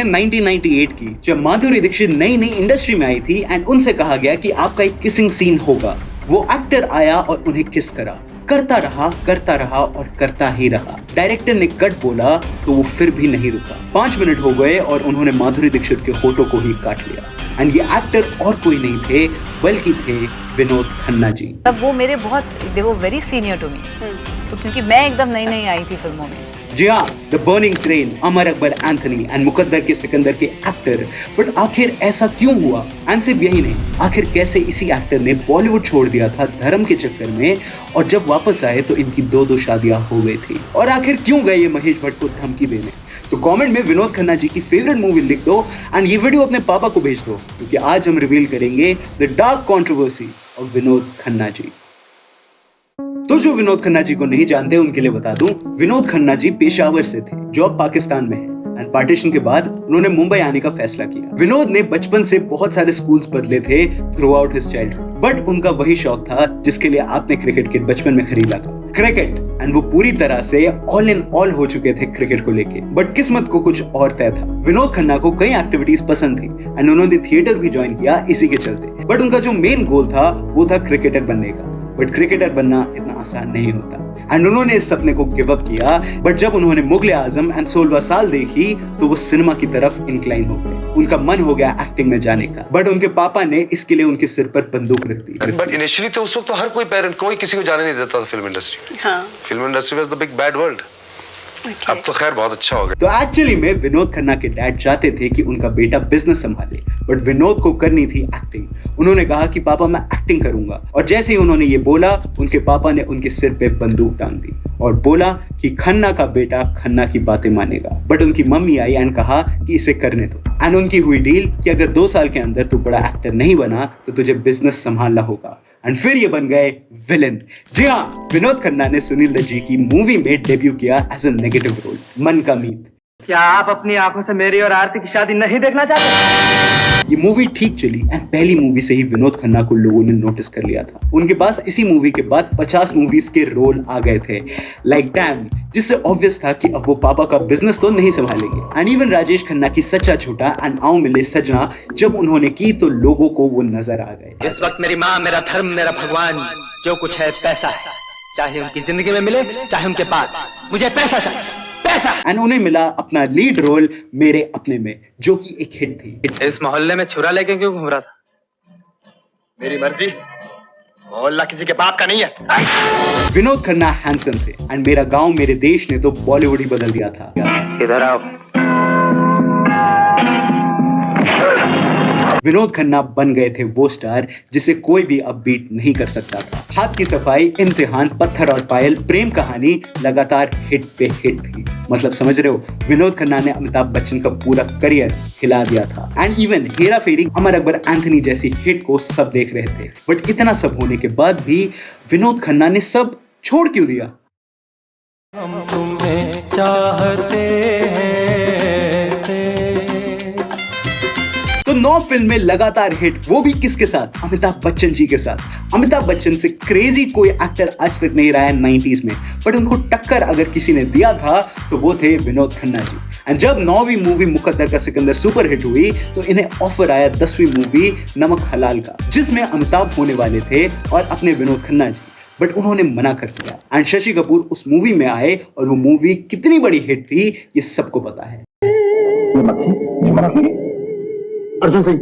1998 की, जब माधुरी दीक्षित नई नई इंडस्ट्री में आई थी एंड उनसे कहा गया कि आपका एक किसिंग सीन होगा। वो एक्टर आया और उन्हें किस करता रहा और करता ही रहा। डायरेक्टर ने कट बोला तो वो फिर भी नहीं रुका। 5 मिनट हो गए और उन्होंने माधुरी दीक्षित के होठों को ही काट लिया। एंड ये एक्टर और कोई नहीं थे बल्कि थे विनोद खन्ना जी। तब वो मेरे बहुत, they were very senior to me, तो क्योंकि मैं एकदम नई आई थी फिल्मों में। जी हाँ, The Burning Train, Amar Akbar Anthony and Muqaddar ke Sikandar के एक्टर। बट आखिर ऐसा क्यों हुआ? एंड सिर्फ यही नहीं, आखिर कैसे इसी एक्टर ने बॉलीवुड छोड़ दिया था धर्म के चक्कर में, और जब वापस आए तो इनकी 2 शादियां हो गई थी। और आखिर क्यों गए ये महेश भट्ट को धमकी देने? तो कमेंट में विनोद खन्ना जी की फेवरेट मूवी लिख दो एंड ये वीडियो अपने पापा को भेज दो, क्योंकि आज हम रिवील करेंगे the dark controversy of Vinod Khanna ji. तो जो विनोद खन्ना जी को नहीं जानते उनके लिए बता दूं, विनोद खन्ना जी पेशावर से थे, जो अब पाकिस्तान में है। एंड पार्टीशन के बाद उन्होंने मुंबई आने का फैसला किया। विनोद ने बचपन से बहुत सारे स्कूल्स बदले थे through out his childhood, but उनका वही शौक था जिसके लिए आपने क्रिकेट किट बचपन में खरीदा था, क्रिकेट। एंड वो पूरी तरह से ऑल इन ऑल हो चुके थे क्रिकेट को लेके। बट किस्मत को कुछ और तय था। विनोद खन्ना को कई एक्टिविटीज पसंद थी एंड उन्होंने थिएटर भी ज्वाइन किया इसी के चलते। बट उनका जो मेन गोल था वो था क्रिकेटर बनने का। बट क्रिकेटर बनना इतना आसान नहीं होता एंड उन्होंने इस सपने को गिव अप किया। बट जब उन्होंने मुगले आजम एंड 16वां साल देखी तो वो सिनेमा की तरफ इंक्लाइन हो गए। उनका मन हो गया एक्टिंग में जाने का। बट उनके पापा ने इसके लिए उनके सिर पर बंदूक रख दी। बट इनिशियली तो उस वक्त तो हर कोई पेरेंट, कोई किसी को जाने नहीं देता था फिल्म इंडस्ट्री। हाँ। Film industry was the big bad world. अब तो खैर बहुत अच्छा हो गया। तो एक्चुअली में विनोद खन्ना के डैड चाहते थे कि उनका बेटा बिजनेस संभाले, बट विनोद को करनी थी एक्टिंग। उन्होंने कहा कि पापा मैं एक्टिंग करूंगा, और जैसे ही उन्होंने ये बोला उनके पापा ने उनके सिर पे बंदूक टांग दी और बोला कि खन्ना का बेटा खन्ना की बातें मानेगा। बट उनकी मम्मी आई एंड कहा कि इसे करने दो। एंड उनकी हुई डील कि अगर 2 साल के अंदर तू बड़ा एक्टर नहीं बना तो तुझे बिजनेस संभालना होगा। एंड फिर ये बन गए विलेन। जी हाँ, विनोद खन्ना ने सुनील दत्त जी की मूवी में डेब्यू किया एज अ नेगेटिव रोल, मन का मीत। क्या आप अपनी आंखों से मेरी और आरती की शादी नहीं देखना चाहते? ये मूवी ठीक चली एंड पहली मूवी से ही विनोद खन्ना को लोगों ने नोटिस कर लिया था। उनके पास इसी मूवी के बाद 50 मूवीज के रोल आ गए थे, लाइक डैम, जिससे ऑब्वियस था कि अब वो पापा का बिजनेस तो नहीं संभालेंगे। एंड इवन राजेश खन्ना की सच्चा झूठा एंड आओ मिले सजना जब उन्होंने की तो लोगों को वो नजर आ गए। इस वक्त मेरी माँ, मेरा धर्म, मेरा भगवान, जो कुछ है पैसा है। चाहे उनकी जिंदगी में मिले चाहे उनके बाद, मुझे पैसा चाहिए, पैसा। एंड उन्हें मिला अपना लीड रोल मेरे अपने में, जो कि एक हिट थी। इस मोहल्ले में छुरा लेके क्यों घूम रहा था? मेरी मर्जी, मोहल्ला किसी के बाप का नहीं है। विनोद खन्ना हैंडसम थे एंड मेरा गांव मेरे देश ने तो बॉलीवुड ही बदल दिया था। इधर आओ। विनोद खन्ना बन गए थे वो स्टार जिसे कोई भी अब बीट नहीं कर सकता था। हाथ की सफाई, इम्तिहान, पत्थर और पायल, प्रेम कहानी लगातार हिट पे हिट थी। मतलब समझ रहे हो, विनोद खन्ना ने अमिताभ बच्चन का पूरा करियर हिला दिया था। एंड इवन हेरा फेरी, अमर अकबर एंथनी जैसी हिट को सब देख रहे थे। बट इतना सब होने के बाद भी विनोद खन्ना ने सब छोड़ क्यों दिया? हम तुम्हें चाहते हैं। तो 9 फिल्में लगातार हिट, वो भी किसके साथ? अमिताभ बच्चन जी के साथ। अमिताभ बच्चन से क्रेजी कोई एक्टर आज तक नहीं रहा है 90s में, बट उनको टक्कर अगर किसी ने दिया था तो वो थे विनोद खन्ना जी। एंड जब 9वीं मूवी मुकद्दर का सिकंदर सुपर हिट हुई तो इन्हें ऑफर आया 10वीं मूवी नमक हलाल का, जिसमें अमिताभ होने वाले थे और अपने विनोद खन्ना जी। बट उन्होंने मना कर दिया एंड शशि कपूर उस मूवी में आए और वो मूवी कितनी बड़ी हिट थी ये सबको पता है। अर्जुन सिंह,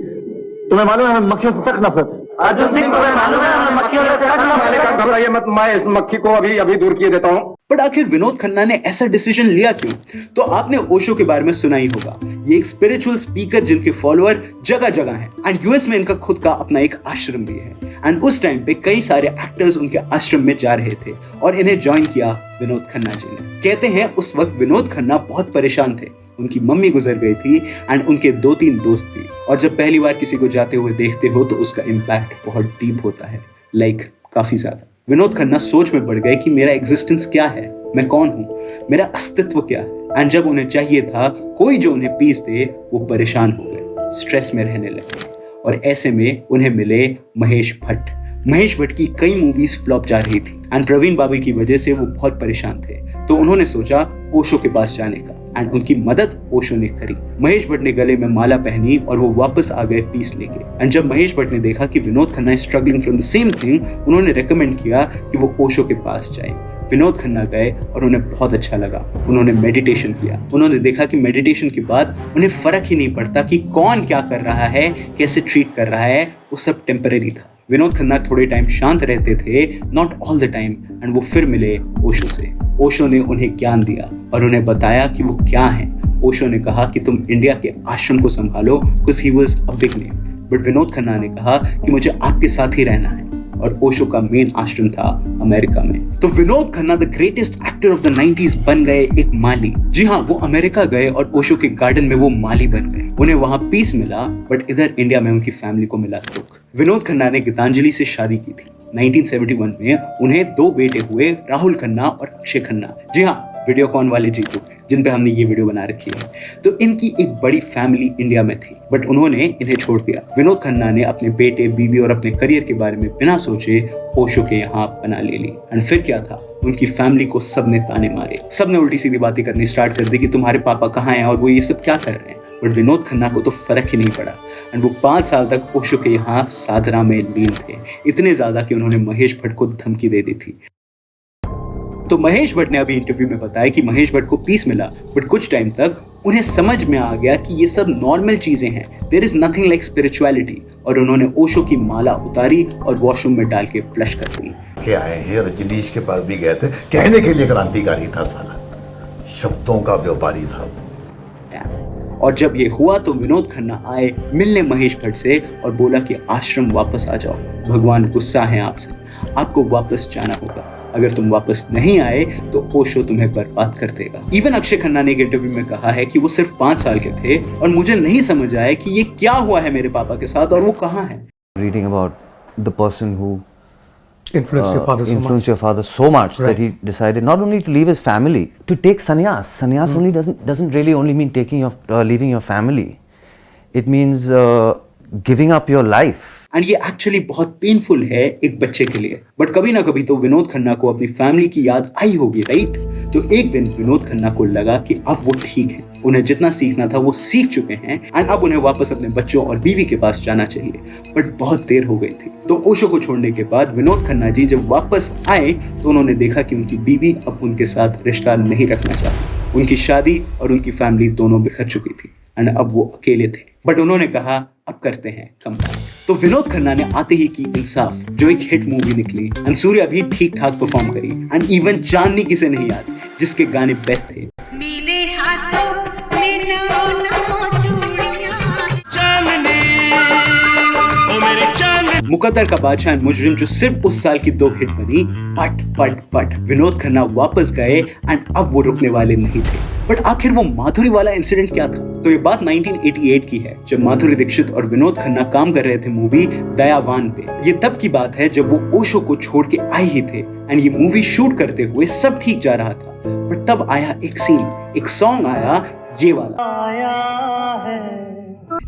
तुम्हें मालूम है मक्खियों से सख्त नफरत है। अर्जुन सिंह, तुम्हें मालूम है मक्खियों से सख्त नफरत है। घबराइए मत, मैं इस मक्खी को अभी दूर किए देता हूँ। बट आखिर विनोद खन्ना ने ऐसा डिसीजन लिया क्यों? तो आपने ओशो के बारे में सुना ही होगा। ये एक स्पिरिचुअल स्पीकर जिनके फॉलोअर जगह जगह हैं एंड यूएस में इनका खुद का अपना एक आश्रम भी है। एंड उस टाइम पे कई सारे एक्टर्स उनके आश्रम में जा रहे थे और इन्हें ज्वाइन किया विनोद खन्ना जी ने। कहते हैं उस वक्त विनोद खन्ना बहुत परेशान थे। उनकी मम्मी गुजर गई थी एंड उनके 2-3 दोस्त भी। और जब पहली बार किसी को जाते हुए देखते हो तो उसका इम्पैक्ट बहुत डीप होता है, लाइक काफी ज्यादा। विनोद खन्ना सोच में पड़ गए कि मेरा एग्जिस्टेंस क्या है, मैं कौन हूँ, मेरा अस्तित्व क्या है। एंड जब उन्हें चाहिए था कोई जो उन्हें पीस दे, वो परेशान हो गए, स्ट्रेस में रहने लगे। और ऐसे में उन्हें मिले महेश भट्ट। महेश भट्ट की कई मूवीज फ्लॉप जा रही थी एंड प्रवीण बाबू की वजह से वो बहुत परेशान थे। तो उन्होंने सोचा ओशो के पास जाने का एंड उनकी मदद ओशो ने करी। महेश भट्ट ने गले में माला पहनी और वो वापस आ गए पीस लेके। एंड जब महेश भट्ट ने देखा कि Vinod Khanna is struggling from the same thing, उन्होंने रेकमेंड किया कि वो ओशो के पास जाए। विनोद खन्ना गए और उन्हें बहुत अच्छा लगा। उन्होंने मेडिटेशन किया। उन्होंने देखा कि मेडिटेशन के बाद उन्हें फर्क ही नहीं पड़ता कि कौन क्या कर रहा है, कैसे ट्रीट कर रहा है, वो सब टेम्परेरी था। विनोद खन्ना थोड़े टाइम शांत रहते थे, not all the time, and वो फिर मिले ओशो से। ओशो ने उन्हें ज्ञान दिया और उन्हें बताया कि वो क्या है। ओशो ने कहा कि तुम इंडिया के आश्रम को संभालो, because he was a big name. But Vinod Khanna ने कहा कि मुझे आपके साथ ही रहना है, और ओशो का मेन आश्रम था अमेरिका में। तो Vinod Khanna the greatest actor of the 90s बन गए एक माली। जी हाँ, वो अमेरिका गए और ओशो के गार्डन में वो माली बन गए। उन्हें वहां पीस मिला, बट इधर इंडिया में उनकी फैमिली को मिला दुख। विनोद खन्ना ने गीतांजलि से शादी की थी। 1971 में उन्हें 2 बेटे हुए, राहुल खन्ना और अक्षय खन्ना। जी हाँ, वीडियोकॉन वाले जीतू, जिन पे हमने ये वीडियो बना रखी है। तो इनकी एक बड़ी फैमिली इंडिया में थी, बट उन्होंने इन्हें छोड़ दिया। विनोद खन्ना ने अपने बेटे, बीवी और अपने करियर के बारे में बिना सोचे ओशो के यहाँ बना ले ली। एंड फिर क्या था, उनकी फैमिली को सबने ताने मारे, सबने उल्टी सीधी बातें करनी स्टार्ट कर दी कि तुम्हारे पापा कहाँ हैं और वो ये सब क्या कर रहे हैं। बट विनोद खन्ना को तो फर्क ही नहीं पड़ा, एंड वो 5 साल तक ओशो के यहाँ साधना में लीन थे। इतने ज्यादा कि उन्होंने महेश भट्ट को धमकी दे दी थी। तो महेश भट्ट ने अभी इंटरव्यू में बताया कि महेश भट्ट को पीस मिला, बट कुछ टाइम तक उन्हें समझ में आ गया कि ये सब नॉर्मल चीजें हैं, there is nothing like spirituality, और उन्होंने ओशो की माला उतारी और वॉशरूम में डाल के फ्लश कर दी। के आए हैं, रजनीश के पास भी गए थे, कहने के लिए क्रांतिकारी था साला, शब्दों का व्यापारी था। और जब ये हुआ तो विनोद खन्ना आए मिलने महेश भट्ट से और बोला कि आश्रम वापस आ जाओ, भगवान गुस्सा है आपसे, आपको वापस जाना होगा, अगर तुम वापस नहीं आए तो ओशो तुम्हें बर्बाद कर देगा। इवन अक्षय खन्ना ने एक इंटरव्यू में कहा है कि वो सिर्फ 5 साल के थे और मुझे नहीं समझ आया कि ये क्या हुआ है मेरे पापा के साथ और वो कहाँ है। Reading about the person who influenced your father so much that he decided not only to leave his family, to take sannyas. Sannyas only doesn't really only mean taking your leaving your family. It means giving up your life. And ये actually बहुत painful है एक बच्चे के लिए, but कभी ना कभी तो विनोद खन्ना को अपनी फैमिली की याद आई होगी, राइट? तो एक दिन विनोद खन्ना को लगा कि अब वो ठीक है, उन्हें जितना सीखना था वो सीख चुके हैं, एंड अब उन्हें वापस अपने बच्चों और बीवी के पास जाना चाहिए। बट बहुत देर हो गई थी। तो ओशो को छोड़ने के बाद विनोद खन्ना जी जब वापस आए तो उन्होंने देखा कि उनकी बीवी अब उनके साथ रिश्ता नहीं रखना चाहती। उनकी शादी और उनकी फैमिली दोनों बिखर चुकी थी, एंड अब वो अकेले थे। बट उन्होंने कहा अब करते हैं कमबैक। तो विनोद खन्ना ने आते ही की इंसाफ, जो एक हिट मूवी निकली, एंड सूर्या भी ठीक ठाक परफॉर्म करी, एंड इवन चांदनी किसे नहीं याद, जिसके गाने बेस्ट थे। मिले हाथों में मुकद्दर का बादशाह एंड मुजरिम, जो सिर्फ उस साल की 2 हिट बनी, बट विनोद खन्ना वापस गए एंड अब वो रुकने वाले नहीं थे। बट आखिर वो माधुरी वाला इंसिडेंट क्या था? तो ये बात 1988 की है, जब माधुरी दीक्षित और विनोद खन्ना काम कर रहे थे मूवी दयावान पे। ये तब की बात है जब वो ओशो को छोड़ के आए ही थे, एंड ये मूवी शूट करते हुए सब ठीक जा रहा था। बट तब आया एक सीन, एक सॉन्ग आया, ये वाला,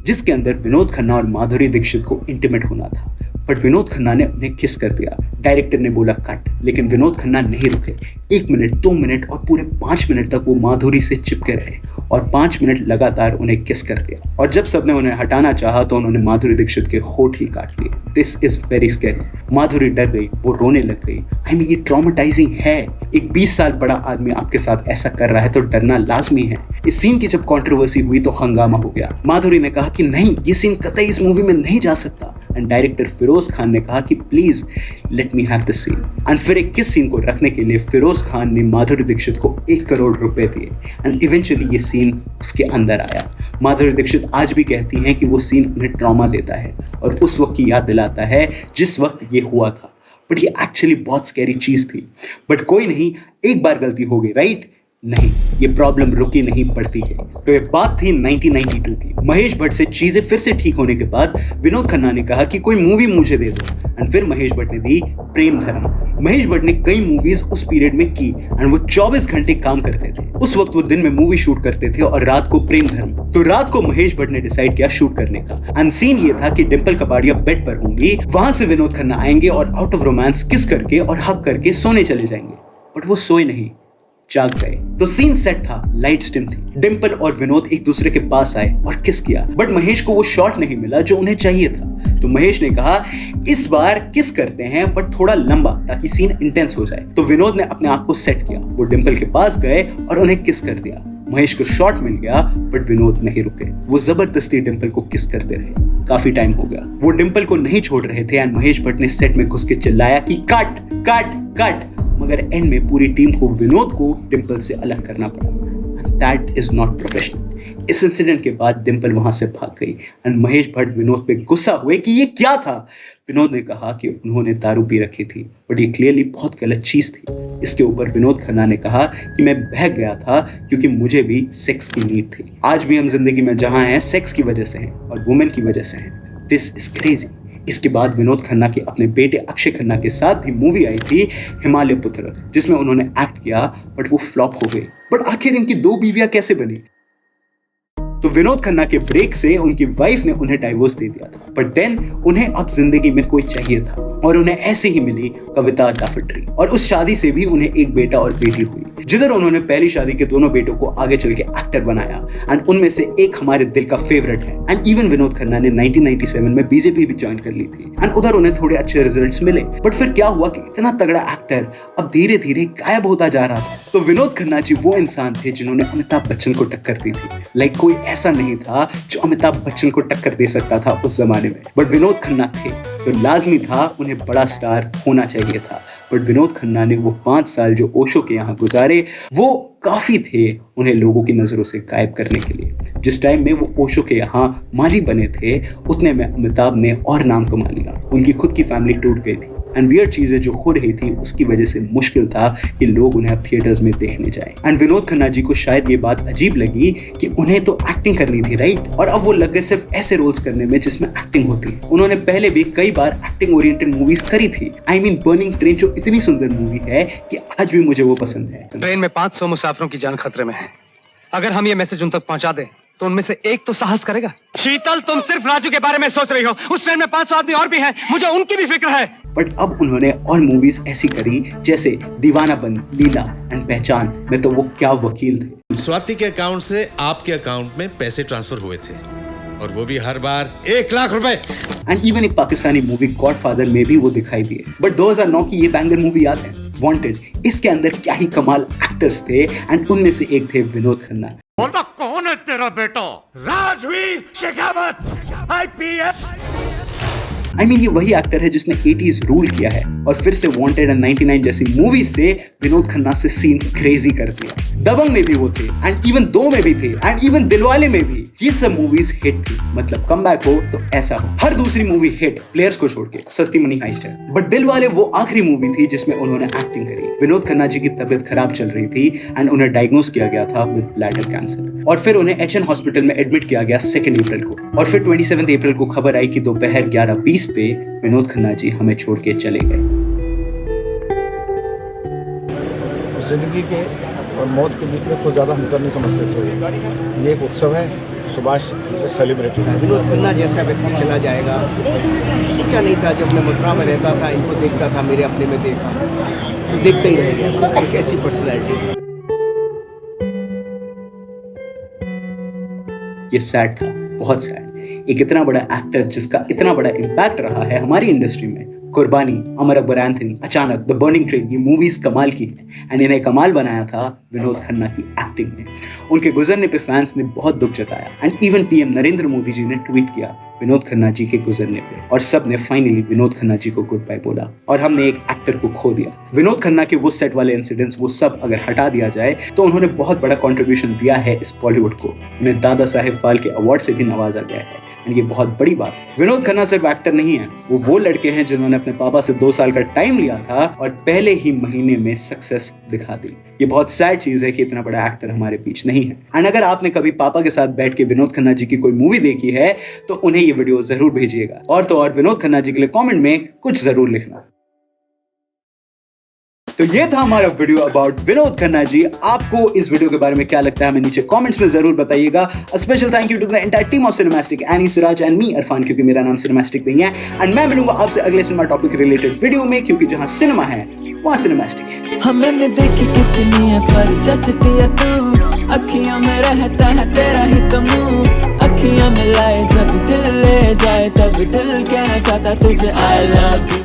जिसके अंदर विनोद खन्ना और माधुरी दीक्षित को इंटीमेट होना था। बट विनोद खन्ना ने उन्हें किस कर दिया। डायरेक्टर ने बोला कट, लेकिन विनोद खन्ना नहीं रुके। 1 मिनट, 2 मिनट और पूरे 5 मिनट तक वो माधुरी से चिपके रहे और 5 मिनट लगातार उन्हें किस कर दिया। और जब सबने उन्हें हटाना चाहा तो उन्होंने माधुरी दीक्षित के होठ ही काट लिए। This is very scary. Madhuri डर गई, वो रोने लग गई। आई मीन, ये ट्रॉमेटाइजिंग है। एक 20 साल बड़ा आदमी आपके साथ ऐसा कर रहा है तो डरना लाजमी है। इस सीन की जब कंट्रोवर्सी हुई तो हंगामा हो गया। माधुरी ने कहा कि नहीं, ये सीन कतई इस मूवी में नहीं जा सकता, एंड डायरेक्टर फिरोज खान ने कहा कि please let me have this scene. And फिर एक किस सीन को रखने के लिए फिरोज खान ने माधुरी दीक्षित को 1 करोड़ रुपए दिए, एंड इवेंचुअली ये सीन उसके अंदर आया। माधुरी दीक्षित आज भी कहती हैं कि वो सीन उन्हें ट्रॉमा देता है और उस वक्त की याद दिलाता है जिस वक्त ये हुआ था। बट ये एक्चुअली बहुत स्कैरी चीज थी। बट कोई नहीं, एक बार गलती हो गई, राइट? नहीं, ये प्रॉब्लम रुकी नहीं, बढ़ती है। तो ये बात थी 1992 की। महेश भट्ट से चीजें फिर से ठीक होने के बाद विनोद खन्ना ने कहा कि कोई मूवी मुझे दे दो, एंड फिर महेश भट्ट ने दी प्रेम धर्म। महेश भट्ट ने कई मूवीज उस पीरियड में की, एंड वो 24 घंटे काम करते थे। उस वक्त वो दिन में मूवी शूट करते थे और रात को प्रेम धर्म। तो रात को महेश भट्ट ने डिसाइड किया शूट करने का, एंड सीन ये था कि डिंपल कपाड़िया बेड पर होंगी, वहां से विनोद खन्ना आएंगे और आउट ऑफ रोमांस किस करके और हक करके सोने चले जाएंगे। बट वो सोए नहीं, जाग गए। तो सीन सेट था, लाइट्स डिम थी, डिम्पल और विनोद एक दूसरे के पास आए और किस किया, बट महेश को वो शॉट नहीं मिला जो उन्हें चाहिए था। तो महेश ने कहा इस बार किस करते हैं बट थोड़ा लंबा, ताकि सीन इंटेंस हो जाए। तो विनोद ने अपने आप को सेट किया, वो डिम्पल के पास गए और उन्हें किस कर दिया। महेश को शॉट मिल गया बट विनोद नहीं रुके, वो जबरदस्ती डिम्पल को किस करते रहे। काफी टाइम हो गया, वो डिम्पल को नहीं छोड़ रहे थे एंड महेश भट्ट ने सेट में घुस के चिल्लाया कि कट कट कट, मगर एंड में पूरी टीम को विनोद को डिम्पल से अलग करना पड़ा। And that is not professional. इस इंसिडेंट के बाद डिम्पल वहां से भाग गई एंड महेश भट्ट विनोद पे गुस्सा हुए कि ये क्या था। विनोद ने कहा कि उन्होंने दारू पी रखी थी, बट ये क्लियरली बहुत गलत चीज थी। इसके ऊपर विनोद खन्ना ने कहा कि मैं बहक गया था क्योंकि मुझे भी सेक्स की नीड थी। आज भी हम जिंदगी में जहां हैं सेक्स की वजह से हैं और वुमेन की वजह से हैं। This is crazy. इसके बाद विनोद खन्ना के अपने बेटे अक्षय खन्ना के साथ भी मूवी आई थी हिमालय पुत्र, जिसमें उन्होंने एक्ट किया बट वो फ्लॉप हो गई। बट आखिर इनकी 2 बीवियां कैसे बनी? तो विनोद खन्ना के ब्रेक से उनकी वाइफ ने उन्हें डाइवोर्स दे दिया था, बट देन उन्हें अब जिंदगी में कोई चाहिए था और उन्हें ऐसे ही मिली कविता डाफट्री। और उस शादी से भी उन्हें एक बेटा और बेटी हुई, जिधर उन्होंने पहली शादी के दोनों बेटों को आगे चल के एक्टर बनाया एंड उनमें से एक हमारे दिल का फेवरेट है। एंड इवन विनोद खन्ना ने 1997 में बीजेपी भी ज्वाइन कर ली थी एंड उधर उन्हें थोड़े अच्छे रिजल्ट्स मिले। बट फिर क्या हुआ कि इतना तगड़ा एक्टर अब धीरे धीरे गायब होता जा रहा था। तो विनोद खन्ना जी वो इंसान थे जिन्होंने अमिताभ बच्चन को टक्कर दी थी। लाइक कोई ऐसा नहीं था जो अमिताभ बच्चन को टक्कर दे सकता था उस जमाने में, बट विनोद खन्ना थे। तो लाजमी था उन्हें बड़ा स्टार होना चाहिए था। बट विनोद खन्ना ने वो 5 साल जो ओशो के यहाँ गुजारे वो काफी थे उन्हें लोगों की नजरों से गायब करने के लिए। जिस टाइम में वो ओशो के यहाँ माली बने थे, उतने में अमिताभ ने और नाम कमा लिया। उनकी खुद की फैमिली टूट गई थी एंड वियर्ड चीजें जो हो रही थी उसकी वजह से मुश्किल था कि लोग उन्हें अब थिएटर्स में देखने जाएं। एंड विनोद खन्ना जी को शायद ये बात अजीब लगी कि उन्हें तो एक्टिंग करनी थी, राइट? और अब वो लगे सिर्फ ऐसे रोल्स करने में जिसमें एक्टिंग होती है। उन्होंने पहले भी कई बार एक्टिंग ओरिएंटेड मूवीज करी थी। आई मीन बर्निंग ट्रेन जो इतनी सुंदर मूवी है कि आज भी मुझे वो पसंद है। ट्रेन में 500 मुसाफिरों की जान खतरे में है। अगर हम ये मैसेज उन तक पहुंचा दें तो उनमें से एक तो साहस करेगा। शीतल, तुम सिर्फ राजू के बारे में सोच रही हो, उस ट्रेन में 500 आदमी और भी हैं, मुझे उनकी भी फिक्र है। बट अब उन्होंने और मूवीज ऐसी करी जैसे दीवानापन, लीला एंड पहचान में तो वो क्या वकील थे। स्वाति के अकाउंट से आपके अकाउंट में पैसे ट्रांसफर हुए थे और वो भी हर बार 1 लाख रुपए। एंड इवन एक पाकिस्तानी मूवी गॉडफादर में भी वो दिखाई दिए। बट 2009 की ये बैंगर मूवी याद है, वांटेड। इसके अंदर क्या ही कमाल एक्टर्स थे एंड उनमें से एक थे विनोद खन्ना। बोलता कौन है तेरा बेटा? Rajveer Shekhawat, IPS। I mean ये वही एक्टर है जिसने 80s रूल किया है और फिर से वांटेड एंड 99 जैसी मूवी से विनोद खन्ना से सीन क्रेजी कर दिया। दबंग में भी वो थे एंड इवन 2 में भी थे एंड इवन दिलवाले में भी। ये सब मूवीज हिट थी, मतलब कमबैक हो तो ऐसा हो। हर दूसरी मूवी हिट, प्लेयर्स को छोड़ के, सस्ती मनी हाइस्ट है। बट दिलवाले वो आखिरी मूवी थी जिसमें उन्होंने एक्टिंग करी। विनोद खन्ना जी की तबीयत खराब चल रही थी एंड उन्हें डायग्नोज किया गया था विद ब्लैडर कैंसर और फिर उन्हें HN हॉस्पिटल में एडमिट किया गया 2 अप्रैल को। और फिर 27 अप्रैल को खबर आई कि दोपहर 11:20 पे विनोद खन्ना जी हमें छोड़ के चले गए। जिंदगी के और मौत के बीच में कोई ज़्यादा अंतर नहीं समझते थे। ये एक उत्सव है, सुभाष सेलिब्रिटी है। विनोद खन्ना जैसा व्यक्ति चला जाएगा सोचा नहीं था। जब मैं मथुरा में रहता था, इनको देखता था, मेरे अपने में देखा तो देखते ही रह गया। एक ऐसी पर्सनैलिटी। ये सैड था, बहुत सैड। एक इतना बड़ा एक्टर जिसका इतना बड़ा इम्पैक्ट रहा है हमारी इंडस्ट्री में, कुर्बानी, अमर अकबर एंथनी, अचानक, द बर्निंग ट्रेन, ये मूवीज कमाल की है एंड इन्हें कमाल बनाया था विनोद खन्ना की एक्टिंग ने। उनके गुजरने पे फैंस ने बहुत दुख जताया and even PM Narendra Modi ji ने ट्वीट किया विनोद खन्ना जी के गुजरने पे और सब ने फाइनली विनोद खन्ना जी को गुड बाय बोला और हमने एक एक्टर को खो दिया। विनोद खन्ना के वो सेट वाले इंसिडेंट्स वो सब अगर हटा दिया जाए तो उन्होंने बहुत बड़ा कंट्रीब्यूशन दिया है इस बॉलीवुड को। उन्हें दादा साहेब फाल्के अवार्ड से भी नवाजा गया है एंड ये बहुत बड़ी बात है। विनोद खन्ना सिर्फ एक्टर नहीं है, वो लड़के हैं जिन्होंने अपने पापा से 2 साल का टाइम लिया था और पहले ही महीने में सक्सेस दिखा दी। ये बहुत सैड चीज है कि इतना बड़ा एक्टर हमारे बीच नहीं है। एंड अगर आपने कभी पापा के साथ बैठ के विनोद खन्ना जी की कोई मूवी देखी है तो उन्हें ये वीडियो जरूर भेजिएगा और तो और विनोद खन्ना जी के लिए कमेंट में कुछ जरूर लिखना। तो ये था हमारा वीडियो अबाउट विनोद खन्ना जी। आपको इस वीडियो के बारे में क्या लगता है हमें नीचे कमेंट्स में जरूर बताइएगा। Special thank you to the entire team of Cinemastic, Annie, Siraj and me Irfan, क्योंकि मेरा नाम सिनेमैस्टिक नहीं है। एंड मैं मिलूंगा आपसे अगले सिनेमा टॉपिक रिलेटेड वीडियो में, क्योंकि जहां सिनेमा है वहां सिनेमैस्टिक है। हमें ने देखी कितनी है पर जचती है तू, अखियों में रहता है तेरा ही तो मुँह, अखियां मिलाए जब दिल ले जाए तब दिल कहना चाहता तुझे I love you।